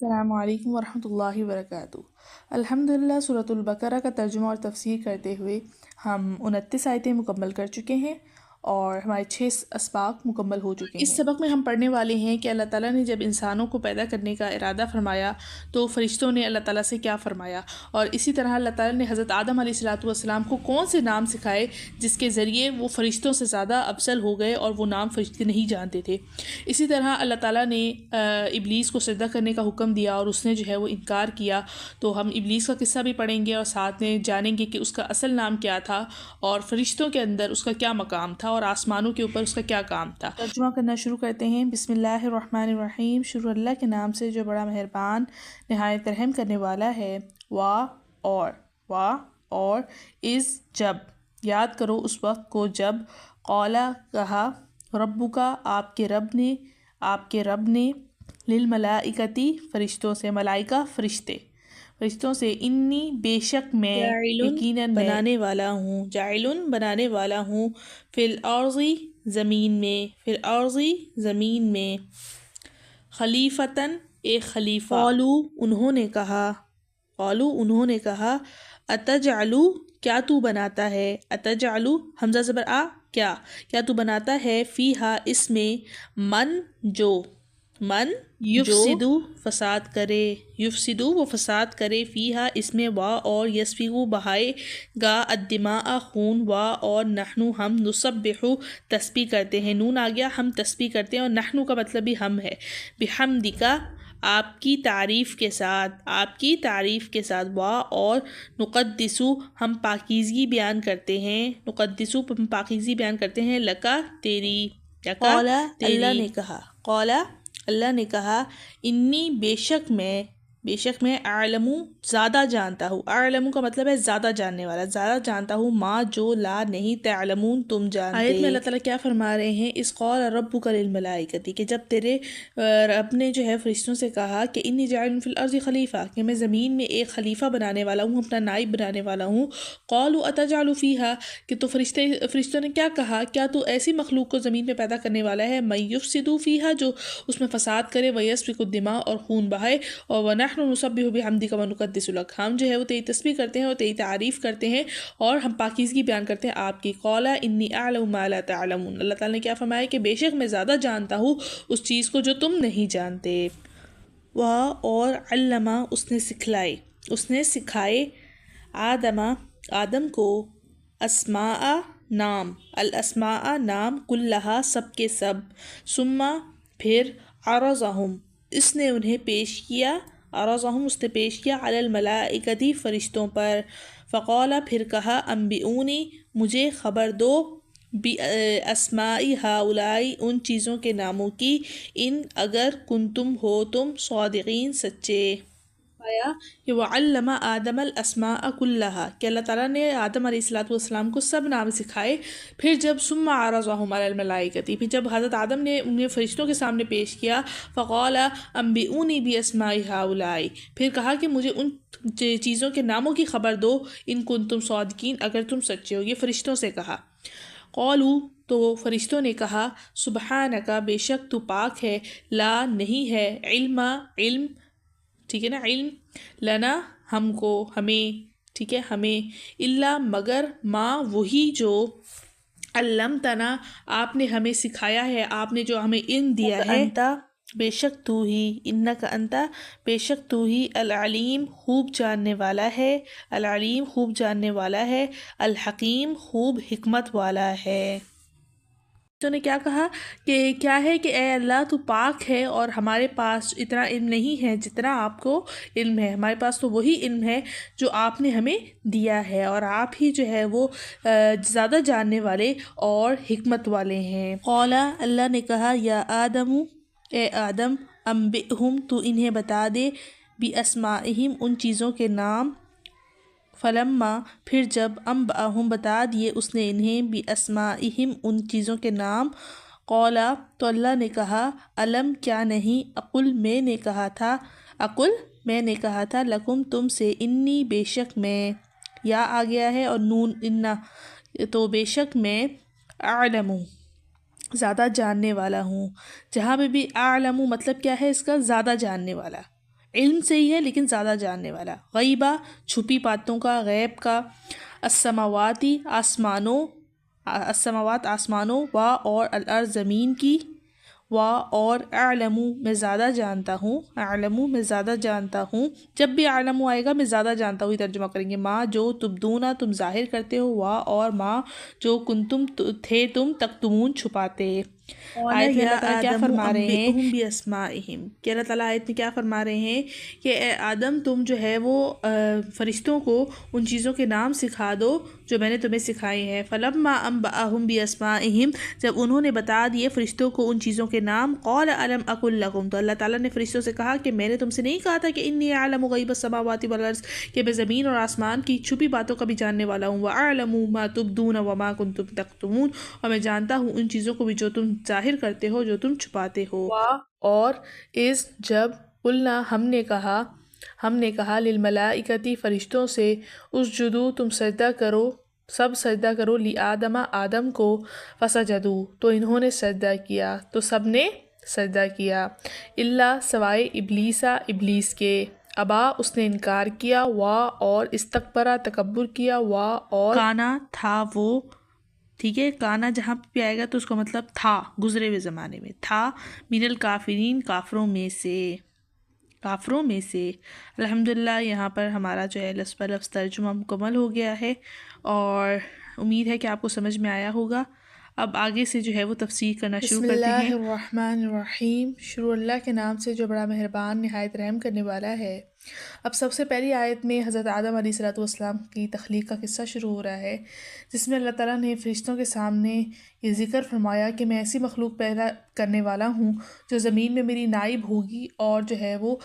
السلام علیکم ورحمۃ اللہ وبرکاتہ۔ الحمدللہ سورۃ البقرہ کا ترجمہ اور تفسیر کرتے ہوئے ہم 29 آیتیں مکمل کر چکے ہیں اور ہمارے 6 اسباق مکمل ہو چکے ہیں۔ اس سبق میں ہم پڑھنے والے ہیں کہ اللہ تعالیٰ نے جب انسانوں کو پیدا کرنے کا ارادہ فرمایا تو فرشتوں نے اللہ تعالیٰ سے کیا فرمایا، اور اسی طرح اللہ تعالیٰ نے حضرت آدم علیہ السلام کو کون سے نام سکھائے جس کے ذریعے وہ فرشتوں سے زیادہ افضل ہو گئے اور وہ نام فرشتے نہیں جانتے تھے۔ اسی طرح اللہ تعالیٰ نے ابلیس کو سجدہ کرنے کا حکم دیا اور اس نے جو ہے وہ انکار کیا، تو ہم ابلیس کا قصہ بھی پڑھیں گے اور ساتھ میں جانیں گے کہ اس کا اصل نام کیا تھا اور فرشتوں کے اندر اس کا کیا مقام تھا اور آسمانوں کے اوپر اس کا کیا کام تھا۔ ترجمہ کرنا شروع کرتے ہیں۔ بسم اللہ الرحمن الرحیم، شروع اللہ کے نام سے جو بڑا مہربان نہایت رحم کرنے والا ہے۔ اور از جب، یاد کرو اس وقت کو جب، قولا کہا، ربو کا آپ کے رب نے للملائکتی فرشتوں سے، ملائکہ فرشتوں سے، انی بے شک میں، یقیناً بنانے والا ہوں فی الارض زمین میں خلیفتاً ایک خلیفہ۔ قالوا انہوں نے کہا اتجعلو کیا تو بناتا ہے، اتجعلو حمزہ زبر آ، کیا تو بناتا ہے، فیہا اس میں، من جو یفسدو وہ فساد کرے، فیہا اس میں، وا اور، یسفکو بہائے گا، الدماء خون، وا اور، نحنو ہم، نسبحو تسبیح کرتے ہیں، نون آ گیا، ہم تسبیح کرتے ہیں، اور نحنو کا مطلب بھی ہم ہے، بحمدکا آپ کی تعریف کے ساتھ، وا اور، نقدسو ہم پاکیزگی بیان کرتے ہیں، لکا تیری، اللہ نے کہا انی بے شک میں اعلم زیادہ جانتا ہوں، اعلم کا مطلب ہے زیادہ جاننے والا، زیادہ جانتا ہوں، ما جو لا نہیں، تعلمون تم جانتے۔ آیت میں اللہ تعالیٰ کیا فرما رہے ہیں، اس قول ربک للملائکتی کہ جب تیرے رب نے جو ہے فرشتوں سے کہا کہ انی جاعل فی الارض خلیفہ، کہ میں زمین میں ایک خلیفہ بنانے والا ہوں، اپنا نائب بنانے والا ہوں، قالوا اتجعل فیہا کہ تو فرشتوں نے کیا کہا، کیا تو ایسی مخلوق کو زمین میں پیدا کرنے والا ہے، من یفسد فیہا جو اس میں فساد کرے، ویسفک الدماء اور خون بہائے، اور ونحن نسبح بحمدک ونقدس لک ہم جو ہے وہ تیری تسبیح کرتے ہیں اور تیری تعریف کرتے ہیں اور ہم پاکیزگی بیان کرتے ہیں آپ کی۔ قال انی اعلم ما لا تعلمون اللہ تعالیٰ نے کیا فرمایا کہ بے شک میں زیادہ جانتا ہوں اس چیز کو جو تم نہیں جانتے۔ اور علمہ اس نے سکھائے آدم کو الاسماء نام کلہا سب کے سب، ثم پھر عرضہم اس نے پیش کیا علی الملائکتی فرشتوں پر، فقال پھر کہا انبئونی مجھے خبر دو، باسماء ہؤلاء ان چیزوں کے ناموں کی، ان اگر کنتم ہو تم صادقین سچے۔ آیا کہ وعلم آدم الاسماء کلہا کہ اللہ تعالیٰ نے آدم علیہ السلام کو سب نام سکھائے، پھر جب ثم عرضہم علی الملائکتی پھر جب حضرت آدم نے انہیں فرشتوں کے سامنے پیش کیا، فقال انبئونی باسماء ہؤلاء پھر کہا کہ مجھے ان چیزوں کے ناموں کی خبر دو، ان کنتم صادقین اگر تم سچے ہو، یہ فرشتوں سے کہا۔ قالوا تو فرشتوں نے کہا سبحانک بے شک تو پاک ہے، لا نہیں ہے، علم ٹھیک ہے نا، علم لنا ہم کو، ہمیں ٹھیک ہے، ہمیں، الا مگر، ما وہی جو، علمتنا آپ نے ہمیں سکھایا ہے، آپ نے جو ہمیں علم دیا ہے، بے شک تو ہی، انک انت بے شک تو ہی، العلیم خوب جاننے والا ہے، الحکیم خوب حکمت والا ہے۔ تو نے کیا کہا کہ کیا ہے کہ اے اللہ تو پاک ہے اور ہمارے پاس اتنا علم نہیں ہے جتنا آپ کو علم ہے، ہمارے پاس تو وہی علم ہے جو آپ نے ہمیں دیا ہے، اور آپ ہی جو ہے وہ زیادہ جاننے والے اور حکمت والے ہیں۔ قال اللہ نے کہا یا آدم اے آدم، انبئہم تو انہیں بتا دے، باسمائہم ان چیزوں کے نام، فلما پھر جب، انبأہم بتا دیے اس نے انہیں، باسمائہم ان چیزوں کے نام، قولا تو اللہ نے کہا علم کیا نہیں، اقل میں نے کہا تھا، لکم تم سے، انی بے شک میں، یا آ گیا ہے اور نون انا، تو بے شک میں، اعلم زیادہ جاننے والا ہوں، جہاں پہ بھی اعلم مطلب کیا ہے اس کا، زیادہ جاننے والا، علم سے ہی ہے لیکن زیادہ جاننے والا. غیبہ چھپی باتوں کا، غیب کا. السماواتی السماوات آسمانوں، و اور الارض زمین کی، و اور اعلم میں زیادہ جانتا ہوں، اعلم میں زیادہ جانتا ہوں. جب بھی اعلم آئے گا میں زیادہ جانتا ہوں یہ ترجمہ کریں گے. ما جو تبدونا تم ظاہر کرتے ہو، و اور ما جو کنتم تھے تم تکتمون چھپاتے. آیت میں اللہ تعالیٰ کیا فرما رہے ہیں کہ اللہ تعالیٰ آیت میں کیا فرما رہے ہیں کہ اے آدم تم جو ہے وہ فرشتوں کو ان چیزوں کے نام سکھا دو جو میں نے تمہیں سکھائے ہیں. فلما انبأهم باسمائهم جب انہوں نے بتا دیے فرشتوں کو ان چیزوں کے نام، قال الم اقل لکم تو اللہ تعالیٰ نے فرشتوں سے کہا کہ میں نے تم سے نہیں کہا تھا کہ انی اعلم غیب السماوات والارض کہ میں زمین اور آسمان کی چھپی باتوں کا بھی جاننے والا ہوں. واعلم ما تبدون وما کنتم تکتمون اور میں جانتا ہوں ان چیزوں کو بھی جو تم ظاہر کرتے ہو جو تم چھپاتے ہو. اور اس جب قلنا ہم نے کہا للملائکتی فرشتوں سے اسجدو تم سجدہ کرو، سب سجدہ کرو، لی آدم آدم کو، فسجدو تو انہوں نے سجدہ کیا، تو سب نے سجدہ کیا، الا سوائے ابلیسا ابلیس کے، ابا اس نے انکار کیا، وا اور استکبرا تکبر کیا، وا اور کانا تھا وہ، ٹھیک ہے. کانا جہاں پہ آئے گا تو اس کا مطلب تھا، گزرے ہوئے زمانے میں تھا، من الکافرین کافروں میں سے. الحمدللہ یہاں پر ہمارا جو ہے لفظ پر لفظ ترجمہ مکمل ہو گیا ہے اور امید ہے کہ آپ کو سمجھ میں آیا ہوگا. اب آگے سے جو ہے وہ تفسیر کرنا شروع کرتے ہیں. بسم اللہ الرحمن الرحیم. شروع اللہ کے نام سے جو بڑا مہربان نہایت رحم کرنے والا ہے. اب سب سے پہلی آیت میں حضرت آدم علیہ السلام کی تخلیق کا قصہ شروع ہو رہا ہے، جس میں اللہ تعالیٰ نے فرشتوں کے سامنے یہ ذکر فرمایا کہ میں ایسی مخلوق پیدا کرنے والا ہوں جو زمین میں میری نائب ہوگی اور جو ہے وہ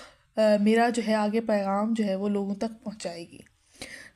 میرا جو ہے آگے پیغام جو ہے وہ لوگوں تک پہنچائے گی.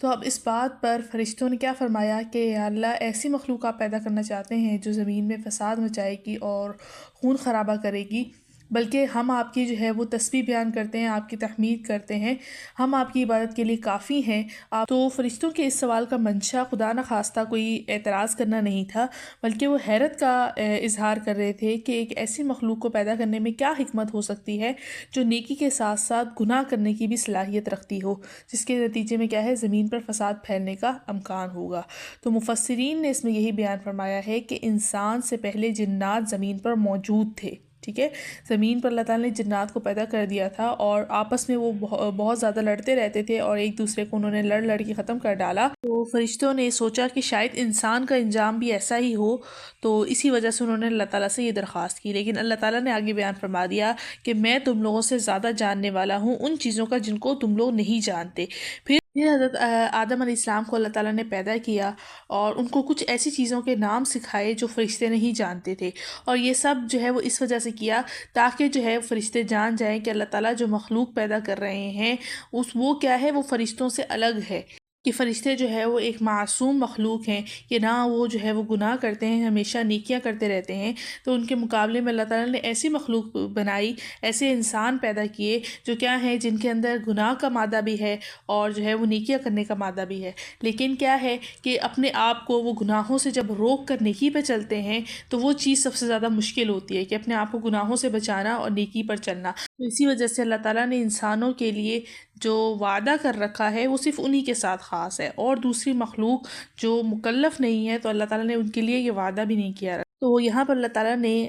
تو اب اس بات پر فرشتوں نے کیا فرمایا کہ یا اللہ ایسی مخلوق آپ پیدا کرنا چاہتے ہیں جو زمین میں فساد مچائے گی اور خون خرابہ کرے گی، بلکہ ہم آپ کی جو ہے وہ تسبیح بیان کرتے ہیں، آپ کی تحمید کرتے ہیں، ہم آپ کی عبادت کے لیے کافی ہیں. تو فرشتوں کے اس سوال کا منشا خدا نخواستہ کوئی اعتراض کرنا نہیں تھا، بلکہ وہ حیرت کا اظہار کر رہے تھے کہ ایک ایسی مخلوق کو پیدا کرنے میں کیا حکمت ہو سکتی ہے جو نیکی کے ساتھ ساتھ گناہ کرنے کی بھی صلاحیت رکھتی ہو، جس کے نتیجے میں کیا ہے زمین پر فساد پھیلنے کا امکان ہوگا. تو مفسرین نے اس میں یہی بیان فرمایا ہے کہ انسان سے پہلے جنات زمین پر موجود تھے. ٹھیک ہے، زمین پر اللہ تعالیٰ نے جنات کو پیدا کر دیا تھا اور آپس میں وہ بہت زیادہ لڑتے رہتے تھے اور ایک دوسرے کو انہوں نے لڑ کے ختم کر ڈالا. تو فرشتوں نے سوچا کہ شاید انسان کا انجام بھی ایسا ہی ہو، تو اسی وجہ سے انہوں نے اللہ تعالیٰ سے یہ درخواست کی. لیکن اللہ تعالیٰ نے آگے بیان فرما دیا کہ میں تم لوگوں سے زیادہ جاننے والا ہوں ان چیزوں کا جن کو تم لوگ نہیں جانتے. پھر حضرت آدم علیہ السلام کو اللہ تعالیٰ نے پیدا کیا اور ان کو کچھ ایسی چیزوں کے نام سکھائے جو فرشتے نہیں جانتے تھے، اور یہ سب جو ہے وہ اس وجہ سے کیا تاکہ جو ہے فرشتے جان جائیں کہ اللہ تعالیٰ جو مخلوق پیدا کر رہے ہیں وہ کیا ہے، وہ فرشتوں سے الگ ہے، کہ فرشتے جو ہے وہ ایک معصوم مخلوق ہیں کہ نہ وہ جو ہے وہ گناہ کرتے ہیں، ہمیشہ نیکیاں کرتے رہتے ہیں. تو ان کے مقابلے میں اللہ تعالیٰ نے ایسی مخلوق بنائی، ایسے انسان پیدا کیے جو کیا ہیں، جن کے اندر گناہ کا مادہ بھی ہے اور جو ہے وہ نیکیاں کرنے کا مادہ بھی ہے. لیکن کیا ہے کہ اپنے آپ کو وہ گناہوں سے جب روک کر نیکی پہ چلتے ہیں تو وہ چیز سب سے زیادہ مشکل ہوتی ہے کہ اپنے آپ کو گناہوں سے بچانا اور نیکی پر چلنا. تو اسی وجہ سے اللہ تعالیٰ نے انسانوں کے لیے جو وعدہ کر رکھا ہے وہ صرف انہی کے ساتھ خاص ہے، اور دوسری مخلوق جو مکلف نہیں ہے تو اللہ تعالیٰ نے ان کے لیے یہ وعدہ بھی نہیں کیا. تو یہاں پر اللہ تعالیٰ نے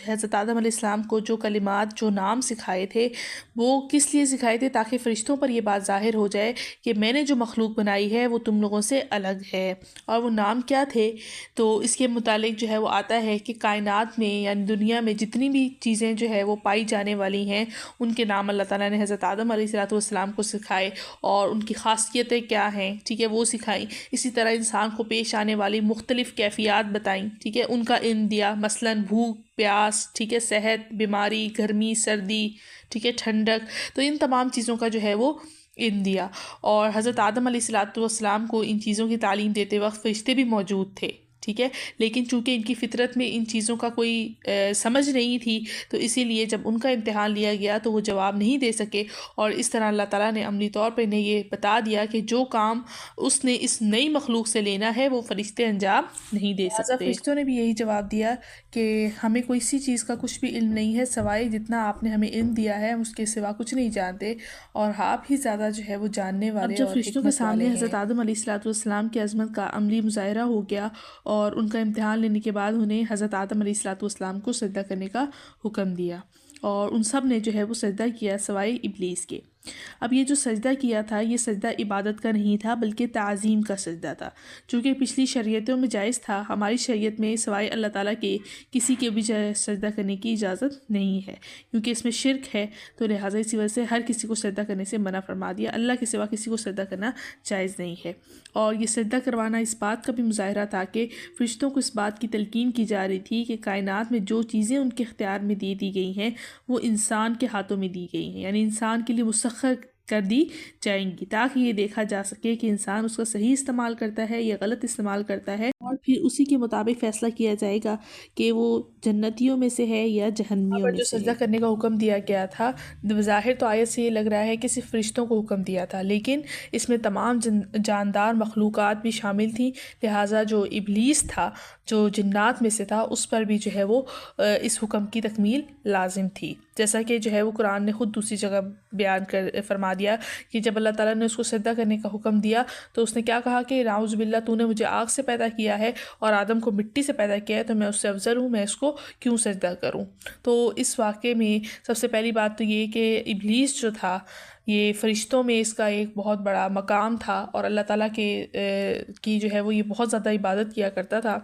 حضرت آدم علیہ السلام کو جو کلمات، جو نام سکھائے تھے وہ کس لیے سکھائے تھے؟ تاکہ فرشتوں پر یہ بات ظاہر ہو جائے کہ میں نے جو مخلوق بنائی ہے وہ تم لوگوں سے الگ ہے. اور وہ نام کیا تھے؟ تو اس کے متعلق جو ہے وہ آتا ہے کہ کائنات میں یعنی دنیا میں جتنی بھی چیزیں جو ہے وہ پائی جانے والی ہیں ان کے نام اللہ تعالیٰ نے حضرت آدم علیہ السلام کو سکھائے اور ان کی خاصیتیں کیا ہیں، ٹھیک ہے، وہ سکھائیں. اسی طرح انسان کو پیش آنے والی مختلف کیفیات بتائیں، ٹھیک ہے، ان کا علم دیا، مثلاً بھوک، پیاس، ٹھیک ہے، صحت، بیماری، گرمی، سردی، ٹھیک ہے، ٹھنڈک. تو ان تمام چیزوں کا جو ہے وہ علم دیا. اور حضرت آدم علیہ السلام کو ان چیزوں کی تعلیم دیتے وقت فرشتے بھی موجود تھے، ٹھیک ہے، لیکن چونکہ ان کی فطرت میں ان چیزوں کا کوئی سمجھ نہیں تھی، تو اسی لیے جب ان کا امتحان لیا گیا تو وہ جواب نہیں دے سکے، اور اس طرح اللہ تعالیٰ نے عملی طور پہ انہیں یہ بتا دیا کہ جو کام اس نے اس نئی مخلوق سے لینا ہے وہ فرشتے انجام نہیں دے سکتے۔ فرشتوں نے بھی یہی جواب دیا کہ ہمیں کوئی سی چیز کا کچھ بھی علم نہیں ہے سوائے جتنا آپ نے ہمیں علم دیا ہے، ہم اس کے سوا کچھ نہیں جانتے، اور آپ ہی زیادہ جو ہے وہ جاننے والے اور حکمت والے ہیں۔ اب جب فرشتوں کے سامنے حضرت آدم علیہ السلام کی عظمت کا عملی مظاہرہ ہو گیا اور ان کا امتحان لینے کے بعد انہیں حضرت آدم علیہ السلام کو سجدہ کرنے کا حکم دیا، اور ان سب نے جو ہے وہ سجدہ کیا سوائے ابلیس کے۔ اب یہ جو سجدہ کیا تھا یہ سجدہ عبادت کا نہیں تھا بلکہ تعظیم کا سجدہ تھا، چونکہ پچھلی شریعتوں میں جائز تھا، ہماری شریعت میں سوائے اللہ تعالیٰ کے کسی کے بھی سجدہ کرنے کی اجازت نہیں ہے، کیونکہ اس میں شرک ہے، تو لہٰذا اسی وجہ سے ہر کسی کو سجدہ کرنے سے منع فرما دیا، اللہ کے سوا کسی کو سجدہ کرنا جائز نہیں ہے۔ اور یہ سجدہ کروانا اس بات کا بھی مظاہرہ تھا کہ فرشتوں کو اس بات کی تلقین کی جا رہی تھی کہ کائنات میں جو چیزیں ان کے اختیار میں دی گئی ہیں وہ انسان کے ہاتھوں میں دی گئی ہیں، یعنی انسان کے لیے مسخر کر دی جائیں گی، تاکہ یہ دیکھا جا سکے کہ انسان اس کا صحیح استعمال کرتا ہے یا غلط استعمال کرتا ہے، اور پھر اسی کے مطابق فیصلہ کیا جائے گا کہ وہ جنتیوں میں سے ہے یا جہنمیوں میں سے۔ جو سجدہ کرنے کا حکم دیا گیا تھا بظاہر تو آیت سے یہ لگ رہا ہے کہ صرف فرشتوں کو حکم دیا تھا، لیکن اس میں تمام جاندار مخلوقات بھی شامل تھیں، لہٰذا جو ابلیس تھا جو جنات میں سے تھا اس پر بھی جو ہے وہ اس حکم کی تکمیل لازم تھی، جیسا کہ جو ہے وہ قرآن نے خود دوسری جگہ بیان فرما دیا کہ جب اللہ تعالیٰ نے اس کو سجدہ کرنے کا حکم دیا تو اس نے کیا کہا کہ نعوذ باللہ تو نے مجھے آگ سے پیدا کیا ہے اور آدم کو مٹی سے پیدا کیا ہے، تو میں اس سے افضل ہوں، میں اس کو کیوں سجدہ کروں۔ تو اس واقعے میں سب سے پہلی بات تو یہ کہ ابلیس جو تھا یہ فرشتوں میں اس کا ایک بہت بڑا مقام تھا، اور اللہ تعالیٰ کی جو ہے وہ یہ بہت زیادہ عبادت کیا کرتا تھا،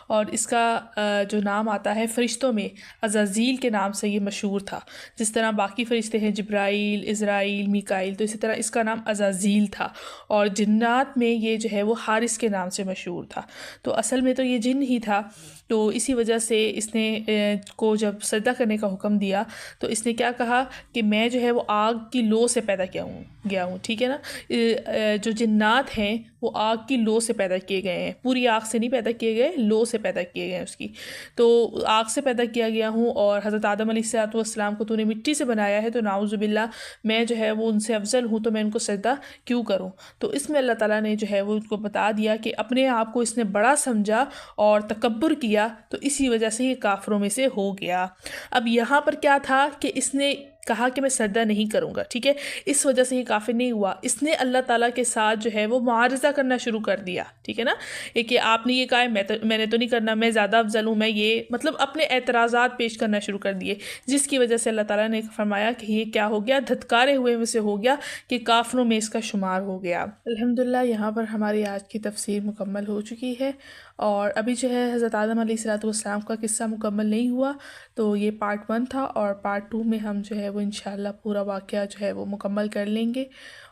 اور اس کا جو نام آتا ہے فرشتوں میں عزازیل کے نام سے یہ مشہور تھا، جس طرح باقی فرشتے ہیں جبرائیل، عزرائیل، میکائیل، تو اسی طرح اس کا نام عزازیل تھا، اور جنات میں یہ جو ہے وہ حارث کے نام سے مشہور تھا، تو اصل میں تو یہ جن ہی تھا۔ تو اسی وجہ سے اس نے کو جب سجدہ کرنے کا حکم دیا تو اس نے کیا کہا کہ میں جو ہے وہ آگ کی لو سے پیدا گیا ہوں، ٹھیک ہے نا، جو جنات ہیں وہ آگ کی لو سے پیدا کیے گئے ہیں، پوری آگ سے نہیں پیدا کیے گئے، لو سے پیدا کیے گئے ہیں اس کی، تو آگ سے پیدا کیا گیا ہوں، اور حضرت آدم علیہ السلام کو تو نے مٹی سے بنایا ہے، تو نعوذ باللہ میں جو ہے وہ ان سے افضل ہوں، تو میں ان کو سجدہ کیوں کروں۔ تو اس میں اللہ تعالیٰ نے جو ہے وہ ان کو بتا دیا کہ اپنے آپ کو اس نے بڑا سمجھا اور تکبر کیا، تو اسی وجہ سے یہ کافروں میں سے ہو گیا۔ اب یہاں پر کیا تھا کہ اس نے کہا کہ میں سجدہ نہیں کروں گا، ٹھیک ہے، اس وجہ سے یہ کافر نہیں ہوا، اس نے اللہ تعالیٰ کے ساتھ جو ہے وہ معارضہ کرنا شروع کر دیا، ٹھیک ہے نا، کہ آپ نے یہ کہا ہے میں نے تو نہیں کرنا، میں زیادہ افضل ہوں، میں یہ مطلب اپنے اعتراضات پیش کرنا شروع کر دیے، جس کی وجہ سے اللہ تعالیٰ نے فرمایا کہ یہ کیا ہو گیا، دھتکارے ہوئے میں سے ہو گیا، کہ کافروں میں اس کا شمار ہو گیا۔ الحمدللہ یہاں پر ہماری آج کی تفسیر مکمل ہو چکی ہے، اور ابھی جو ہے حضرت آدم علیہ السلام کا قصہ مکمل نہیں ہوا، تو یہ پارٹ 1 تھا، اور پارٹ 2 میں ہم جو ہے وہ انشاءاللہ پورا واقعہ جو ہے وہ مکمل کر لیں گے،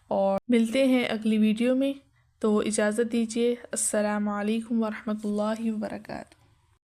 اور ملتے ہیں اگلی ویڈیو میں، تو اجازت دیجیے، السلام علیکم ورحمۃ اللہ وبرکاتہ۔